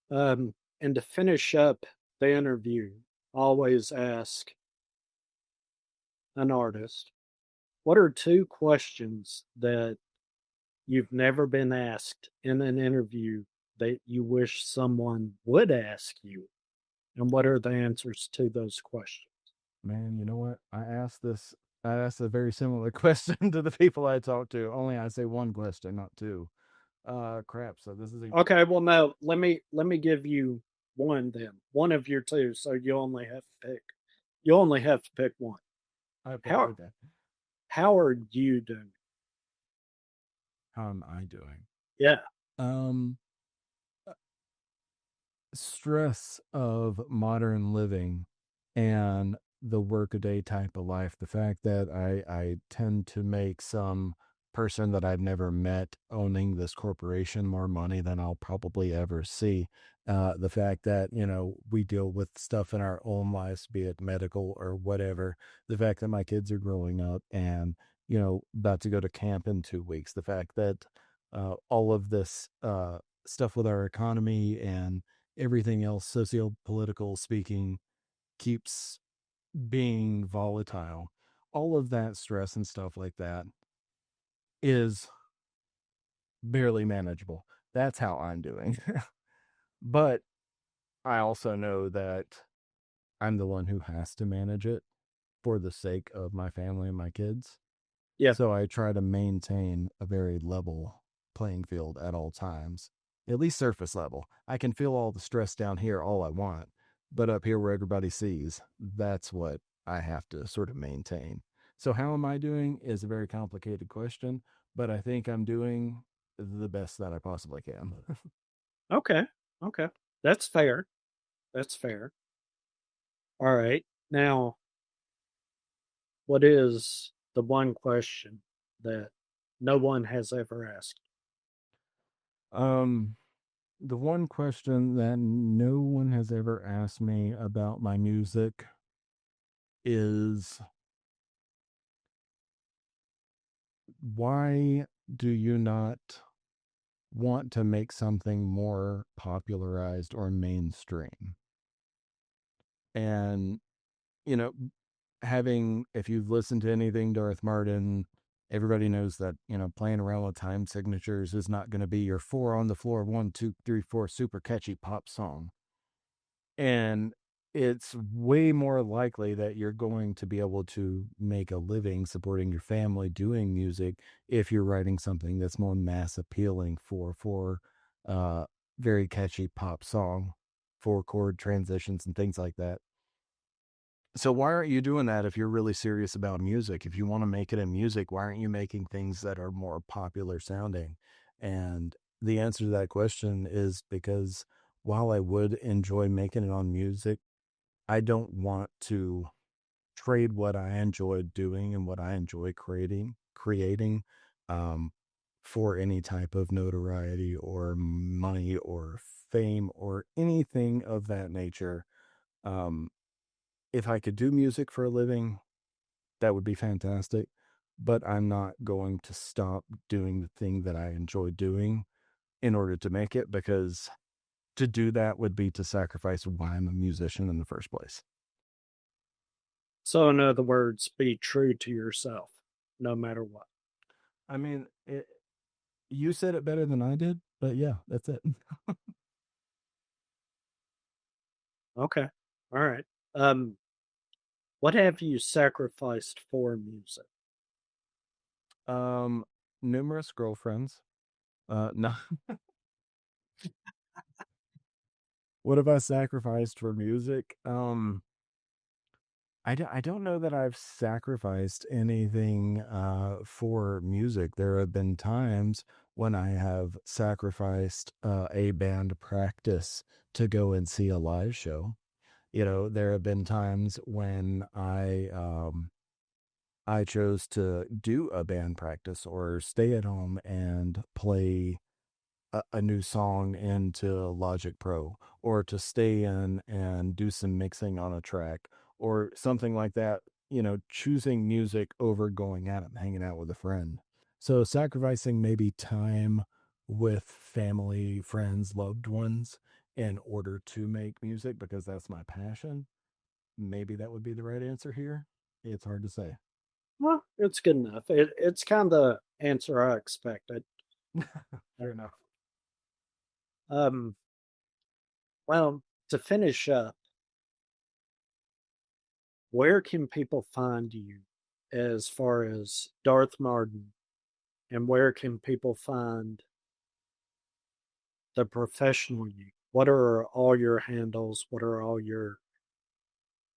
And to finish up the interview, always ask an artist, what are two questions that you've never been asked in an interview that you wish someone would ask you? And what are the answers to those questions? Man, you know what? I asked a very similar question to the people I talk to. Only I say one question, not two. Crap. So this is a Okay, well, no, let me give you one then. One of your two, so you only have to pick one. How okay. how are you doing? How am I doing? Yeah. Um, Stress of modern living and the workaday type of life. The fact that I tend to make some person that I've never met owning this corporation more money than I'll probably ever see. The fact that, we deal with stuff in our own lives, be it medical or whatever. The fact that my kids are growing up and, about to go to camp in 2 weeks. The fact that all of this stuff with our economy and everything else, socio-political speaking, keeps being volatile. All of that stress and stuff like that is barely manageable. That's how I'm doing. But I also know that I'm the one who has to manage it for the sake of my family and my kids. Yeah. So I try to maintain a very level playing field at all times, at least surface level. I can feel all the stress down here all I want, but up here where everybody sees, that's what I have to sort of maintain. So, how am I doing is a very complicated question, but I think I'm doing the best that I possibly can. Okay. Okay. That's fair. That's fair. All right. Now, what is the one question that no one has ever asked? um, the one question that no one has ever asked me about my music is, why do you not want to make something more popularized or mainstream? And, you know, if you've listened to anything Darth Marden, everybody knows that, playing around with time signatures is not going to be your four on the floor, 1, 2, 3, 4 super catchy pop song. And it's way more likely that you're going to be able to make a living supporting your family doing music if you're writing something that's more mass appealing for uh very catchy pop song, four-chord transitions and things like that. So why aren't you doing that if you're really serious about music? If you want to make it in music, why aren't you making things that are more popular sounding? And the answer to that question is because while I would enjoy making it on music, I don't want to trade what I enjoy doing and what I enjoy creating um, for any type of notoriety or money or fame or anything of that nature. Um, if I could do music for a living, that would be fantastic. But I'm not going to stop doing the thing that I enjoy doing in order to make it, because to do that would be to sacrifice why I'm a musician in the first place. So, in other words, be true to yourself no matter what. I mean, you said it better than I did, but yeah, that's it. Okay. All right. Um, what have you sacrificed for music? um, Numerous girlfriends. No, what have I sacrificed for music? I don't know that I've sacrificed anything for music. There have been times when I have sacrificed a band practice to go and see a live show. There have been times when I chose to do a band practice or stay at home and play a new song into Logic Pro, or to stay in and do some mixing on a track or something like that, choosing music over going out and hanging out with a friend. So sacrificing maybe time with family, friends, loved ones in order to make music because that's my passion. Maybe that would be the right answer here. It's hard to say. Well, it's good enough. It's kind of the answer I expected. Fair enough. Um, well, to finish up, where can people find you as far as Darth Marden, and where can people find the professional you? What are all your handles? What are all your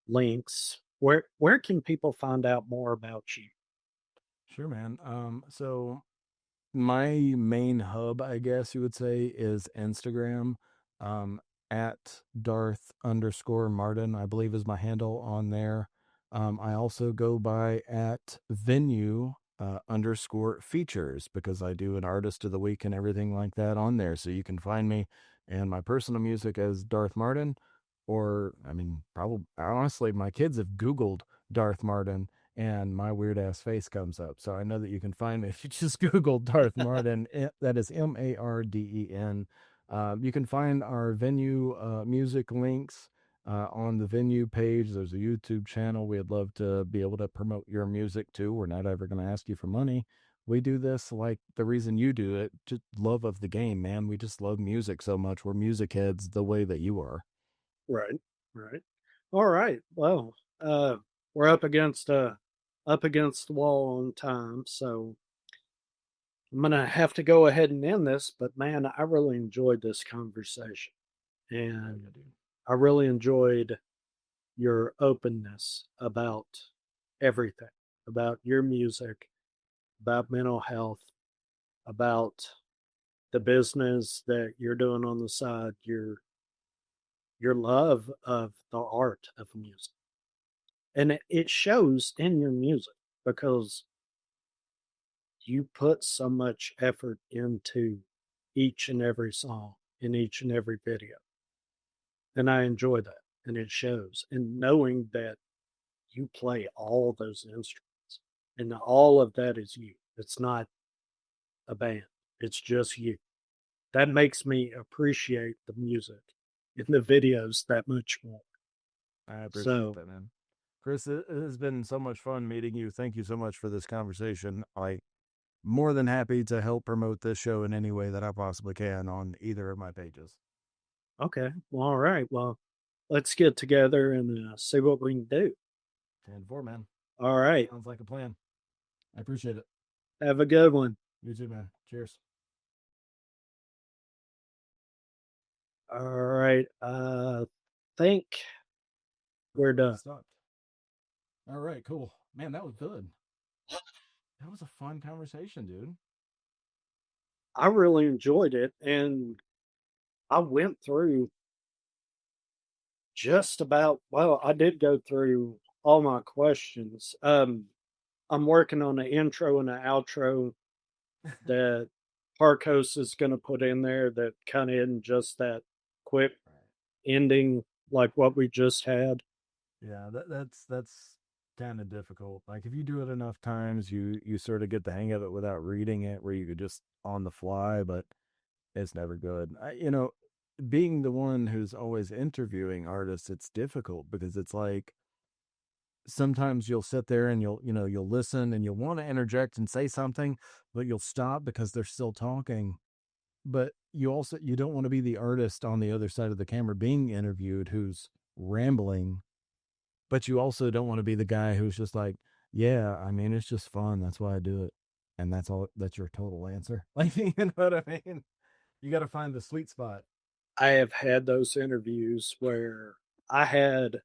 links? Where can people find out more about you? Sure, man. So my main hub, I guess you would say, is Instagram. Um, at Darth_Marden, I believe is my handle on there. I also go by at venue_features because I do an artist of the week and everything like that on there. So you can find me and my personal music as Darth Marden, or I mean, probably honestly, my kids have Googled Darth Marden and my weird ass face comes up. So I know that you can find me if you just Google Darth Marden. That is Marden. You can find our venue music links on the venue page. There's a YouTube channel. We'd love to be able to promote your music too. We're not ever going to ask you for money. We do this like the reason you do it, just love of the game, man. We just love music so much. We're music heads the way that you are. Right, right. All right. Well, we're up against the wall on time, so I'm gonna have to go ahead and end this. But man, I really enjoyed this conversation, Oh, and yeah, dude. I really enjoyed your openness about everything, about your music, about mental health, about the business that you're doing on the side, your love of the art of music. And it shows in your music because you put so much effort into each and every song in each and every video. And I enjoy that. And it shows. And knowing that you play all those instruments and all of that is you. It's not a band. It's just you. That makes me appreciate the music in the videos that much more. I appreciate So, that, man. Chris, it has been so much fun meeting you. Thank you so much for this conversation. I more than happy to help promote this show in any way that I possibly can on either of my pages. okay. Well, all right. Well, let's get together and see what we can do. 10-4, man. All right. Sounds like a plan. I appreciate it. Have a good one. You too, man. Cheers. All right. Think we're done. Stopped. All right, cool. Man, that was good. That was a fun conversation, dude. I really enjoyed it. And I went through just about, well, I did go through all my questions. I'm working on an intro and an outro that Parkos is going to put in there that kind of isn't just that quick ending like what we just had. Yeah, that's kind of difficult. Like if you do it enough times, you sort of get the hang of it without reading it, where you could just on the fly. But it's never good. Being the one who's always interviewing artists, it's difficult because it's like sometimes you'll sit there and you'll listen and you'll want to interject and say something, but you'll stop because they're still talking. But you don't want to be the artist on the other side of the camera being interviewed who's rambling, but you also don't want to be the guy who's just like, yeah, I mean, it's just fun. That's why I do it. And that's all, that's your total answer. Like, you know what I mean? You got to find the sweet spot. I have had those interviews where I had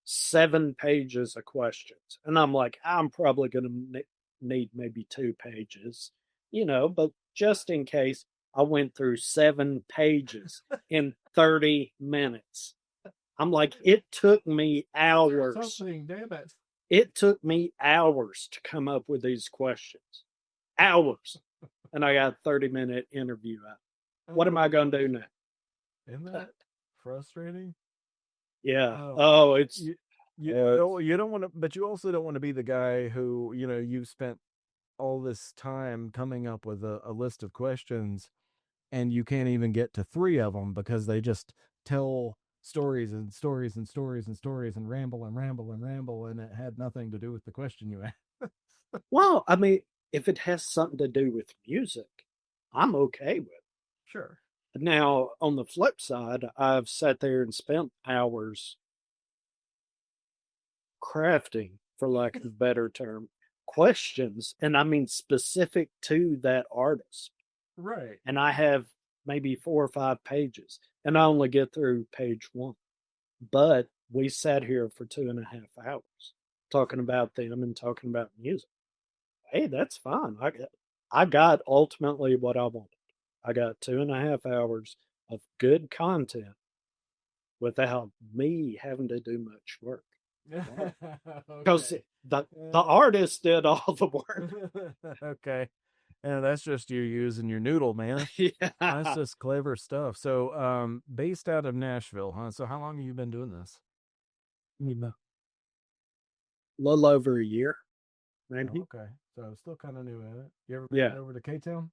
7 pages of questions, and I'm like, I'm probably going to need maybe 2 pages, but just in case, I went through 7 pages in 30 minutes. I'm like, it took me hours. Something, damn it. It took me hours to come up with these questions. Hours. And I got a 30-minute interview out. What am I going to do now? Isn't that frustrating? Yeah. Oh, it's you don't want to, but you also don't want to be the guy who you've spent all this time coming up with a list of questions, and you can't even get to 3 of them because they just tell stories and stories and stories and stories and ramble and ramble and ramble, and it had nothing to do with the question you asked. well, I mean, if it has something to do with music, I'm okay with. Sure. Now, on the flip side, I've sat there and spent hours crafting, for lack of a better term, questions, and I mean specific to that artist. Right. And I have maybe 4 or 5 pages, and I only get through page 1. But we sat here for 2.5 hours talking about them and talking about music. Hey, that's fine. I got ultimately what I wanted. I got 2.5 hours of good content without me having to do much work. Because Okay. the artist did all the work. Okay. And that's just you using your noodle, man. That's Yeah. just clever stuff. So, based out of Nashville, huh? So how long have you been doing this? You know, a little over a year, Oh, maybe. okay. So still kind of new at it. You ever Yeah. been over to K-Town?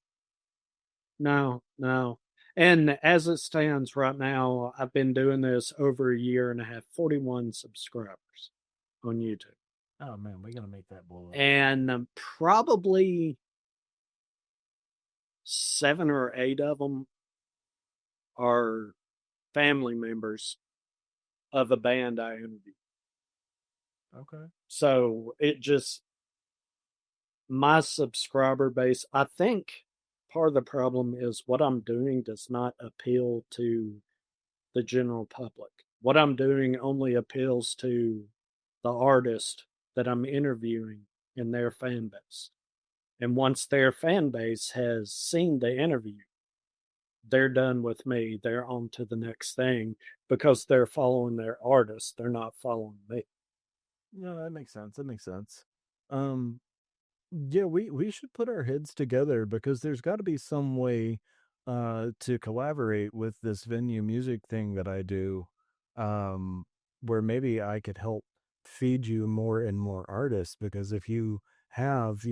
No, no. And as it stands right now, I've been doing this over a year and I have 41 subscribers on YouTube. Oh man, we're gonna make that blow up. And probably 7 or 8 of them are family members of a band I interviewed. Okay. So it just, my subscriber base, I think part of the problem is what I'm doing does not appeal to the general public. What I'm doing only appeals to the artist that I'm interviewing and their fan base. And once their fan base has seen the interview, they're done with me. They're on to the next thing because they're following their artist. They're not following me. No, that makes sense. That makes sense. Um, yeah, we should put our heads together because there's got to be some way to collaborate with this venue music thing that I do, where maybe I could help feed you more and more artists because if you have,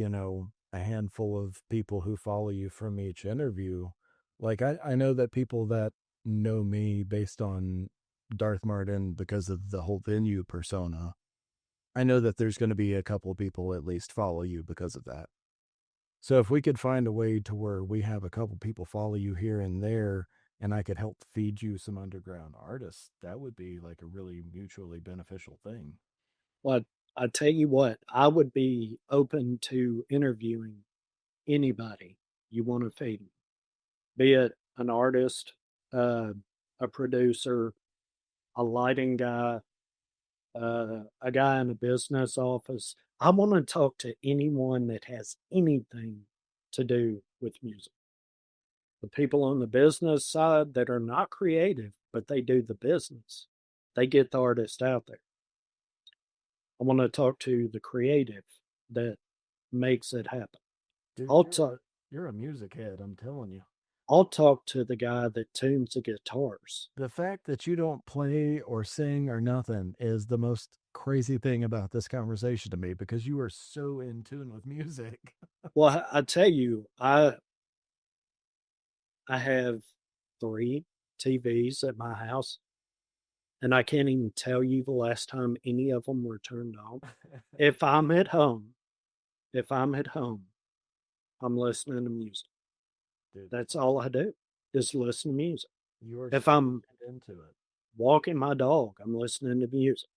a handful of people who follow you from each interview, like I know that people that know me based on Darth Marden because of the whole venue persona, I know that there's going to be a couple of people at least follow you because of that. So if we could find a way to where we have a couple people follow you here and there, and I could help feed you some underground artists, that would be like a really mutually beneficial thing. Well, I tell you what, I would be open to interviewing anybody you want to feed me, be it an artist, uh, a producer, a lighting guy, a guy in a business office. I want to talk to anyone that has anything to do with music. The people on the business side that are not creative, but they do the business, they get the artist out there. I want to talk to the creative that makes it happen. Dude, I'll talk. you're a music head, I'm telling you. I'll talk to the guy that tunes the guitars. The fact that you don't play or sing or nothing is the most crazy thing about this conversation to me because you are so in tune with music. Well, I tell you, I have 3 TVs at my house, and I can't even tell you the last time any of them were turned on. If I'm at home, if I'm at home, I'm listening to music. Dude, That's all I do is listen to music. you are If so I'm into it. walking my dog, I'm listening to music.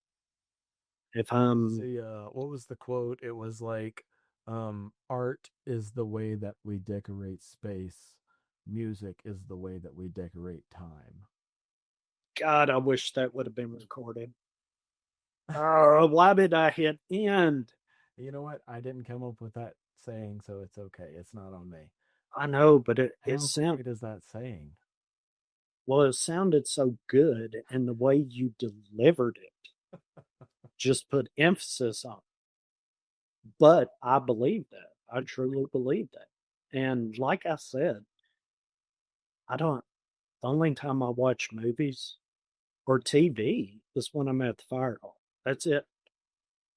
If I'm See, what was the quote? It was like, art is the way that we decorate space. Music is the way that we decorate time. God, I wish that would have been recorded. Oh, why did I hit end? You know what? I didn't come up with that saying, so it's okay. It's not on me. I know, but it How sound great is that saying? well, it sounded so good, and the way you delivered it just put emphasis on it. But I believe that. I truly believe that. And like I said, I don't the only time I watch movies or TV is when I'm at the fire hall. That's it.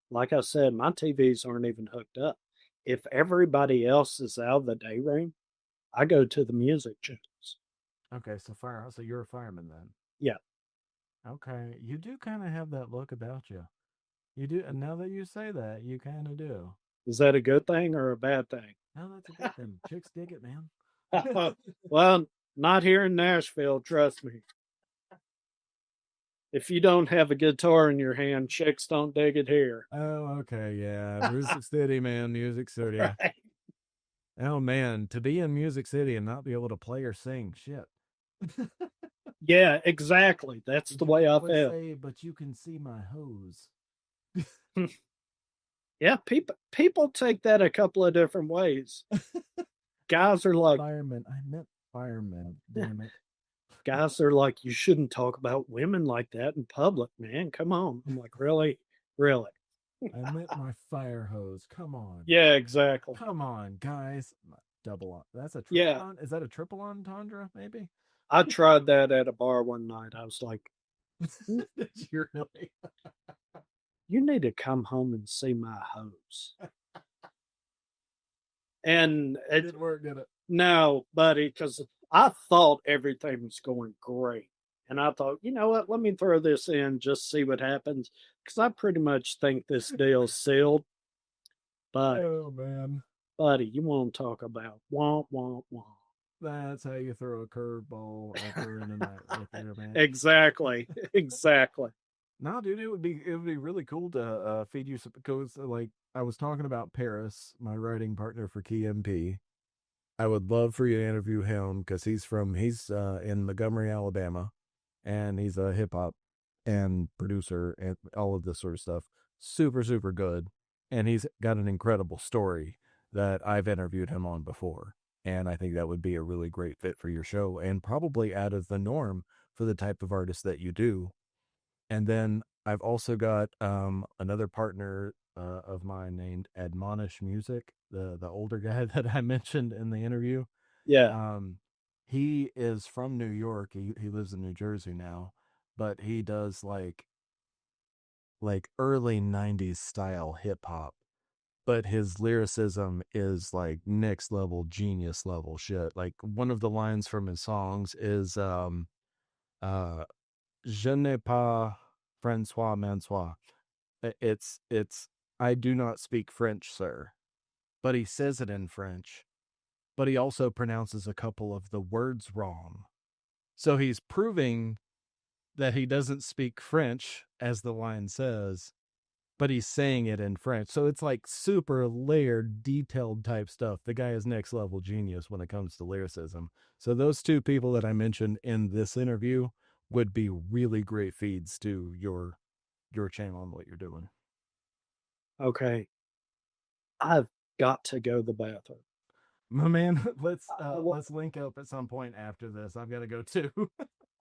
Like I said, my TVs aren't even hooked up. If everybody else is out of the day room, I go to the music channels. Okay, so so you're a fireman then. Yeah. Okay, you do kind of have that look about you. You do, and now that you say that, you kind of do. Is that a good thing or a bad thing? No, that's a good thing. Chicks dig it, man. Well, not here in Nashville, trust me. If you don't have a guitar in your hand, chicks don't dig it here. Oh, okay, yeah. Music City, man, Music City. Right. Oh man, to be in Music City and not be able to play or sing, shit. Yeah, exactly. That's the way I feel. Say, but you can see my hose. Yeah, people take that a couple of different ways. Guys are like, firemen. I meant firemen. Damn it. Guys are like, you shouldn't talk about women like that in public, man. Come on. I'm like, really? Really? I meant my fire hose. Come on. Yeah, exactly. Come on, guys. Double on. That's a triple. Yeah. Is that a triple entendre, maybe? I tried that at a bar one night. I was like, did you really? You need to come home and see my hose. And it didn't work, did it? No, buddy, because I thought everything was going great. And I thought, you know what? Let me throw this in, just see what happens. Because I pretty much think this deal's sealed. But, oh, man. Buddy, you want to talk about womp, womp, womp. That's how you throw a curveball after in a night right there, man. Exactly. Exactly. No, dude, it would be really cool to feed you some, because like I was talking about Paris, my writing partner for KMP. I would love for you to interview him because he's in Montgomery, Alabama, and he's a hip hop and producer and all of this sort of stuff. Super, super good. And he's got an incredible story that I've interviewed him on before. And I think that would be a really great fit for your show and probably out of the norm for the type of artist that you do. And then I've also got another partner of mine named Admonish Music, the older guy that I mentioned in the interview. Yeah. He is from New York. He lives in New Jersey now, but he does like early 90s style hip hop. But his lyricism is like next level genius level shit. Like one of the lines from his songs is Je n'ai pas Francois Mansois. It's I do not speak French, sir. But he says it in French. But he also pronounces a couple of the words wrong. So he's proving that he doesn't speak French, as the line says, but he's saying it in French. So it's like super layered, detailed type stuff. The guy is next level genius when it comes to lyricism. So those two people that I mentioned in this interview would be really great feeds to your channel and what you're doing. Okay. I've got to go to the bathroom. My man, let's link up at some point after this. I've got to go too.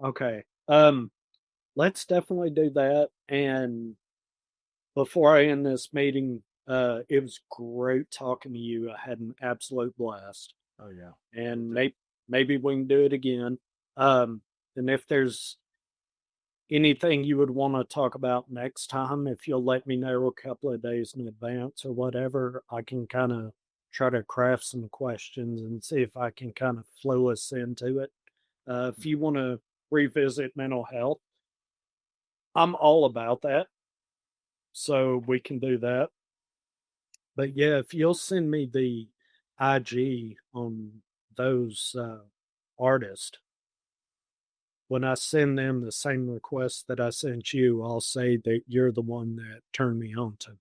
Okay. Let's definitely do that. And before I end this meeting, it was great talking to you. I had an absolute blast. Oh yeah. And maybe we can do it again. And if there's anything you would want to talk about next time, if you'll let me know a couple of days in advance or whatever, I can kind of try to craft some questions and see if I can kind of flow us into it. If you want to revisit mental health, I'm all about that. So we can do that. But yeah, if you'll send me the IG on those artists, when I send them the same request that I sent you, I'll say that you're the one that turned me on to.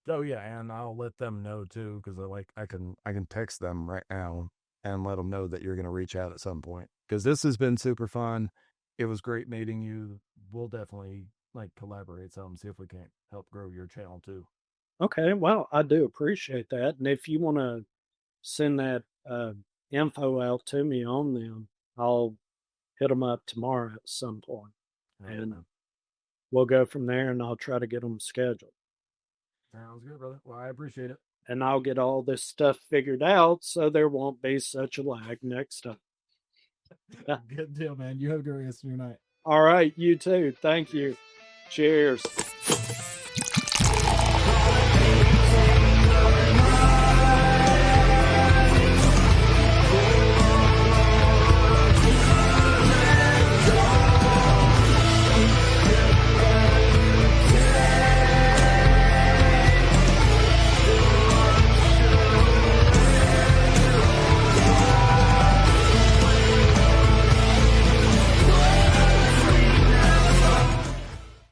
Oh yeah, and I'll let them know too, because I can text them right now and let them know that you're going to reach out at some point. Because this has been super fun. It was great meeting you. We'll definitely collaborate some, see if we can't help grow your channel too. Okay, well, I do appreciate that. And if you want to send that info out to me on them, I'll hit them up tomorrow at some point. And we'll go from there, and I'll try to get them scheduled. Sounds good, brother. Well, I appreciate it. And I'll get all this stuff figured out so there won't be such a lag next time. Good deal, man. You have a great rest of your night. All right, you too. Thank you. Cheers.